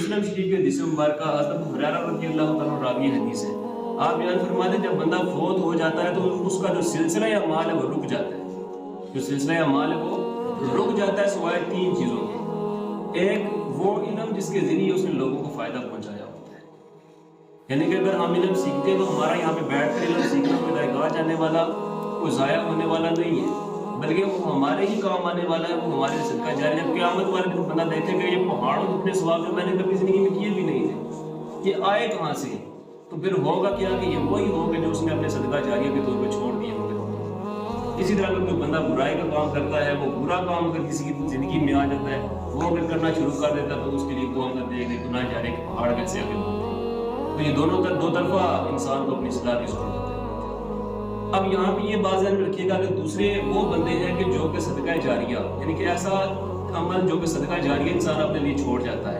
مسلم شریف کی حدیث مبارکہ حضرت ابو ہریرہ رضی اللہ تعالیٰ عنہ راوی حدیث ہے، آپ بیان فرماتے ہیں جب بندہ فوت ہو جاتا ہے تو اس کا جو سلسلہ یا مال ہے وہ رک جاتا ہے، جو سلسلہ یا مال ہے وہ رک جاتا ہے سوائے تین چیزوں کے۔ ایک وہ علم جس کے ذریعے اس نے لوگوں کو فائدہ پہنچایا ہوتا ہے، یعنی کہ اگر ہم علم سیکھتے ہیں تو ہمارا یہاں پہ بیٹھ کر علم سیکھنا کوئی درگاہ جانے والا، کوئی ضائع ہونے والا نہیں ہے، بلکہ وہ ہمارے ہی کام آنے والا ہے، وہ ہمارے صدقہ جاری ہے۔ جب قیامت والے دن بندہ دیکھے گا یہ پہاڑوں جتنے ثواب میں نے کبھی زندگی میں کیے بھی نہیں تھے، یہ آئے کہاں سے؟ تو پھر ہوگا کیا کہ یہ وہی ہوگا جو اس نے اپنے صدقہ جاریہ کے طور پہ چھوڑ دیے ہوں گے۔ اسی طرح اگر کوئی بندہ برائی کا کام کرتا ہے، وہ برا کام اگر کسی کی زندگی میں آ جاتا ہے، وہ اگر کرنا شروع کر دیتا ہے تو اس کے لیے وہ ہم دیکھ لیں گناہ جاری کے پہاڑ کیسے آگے بڑھتے ہیں۔ تو یہ دو طرفہ انسان کو اپنی اصلاح کی ضرورت ہے۔ اب یہاں پہ یہ بات ذہن میں رکھیے گا کہ دوسرے وہ بندے ہیں کہ جو کہ صدقہ جاریہ، یعنی کہ ایسا عمل جو کہ صدقہ جاریہ انسان اپنے لیے چھوڑ جاتا ہے،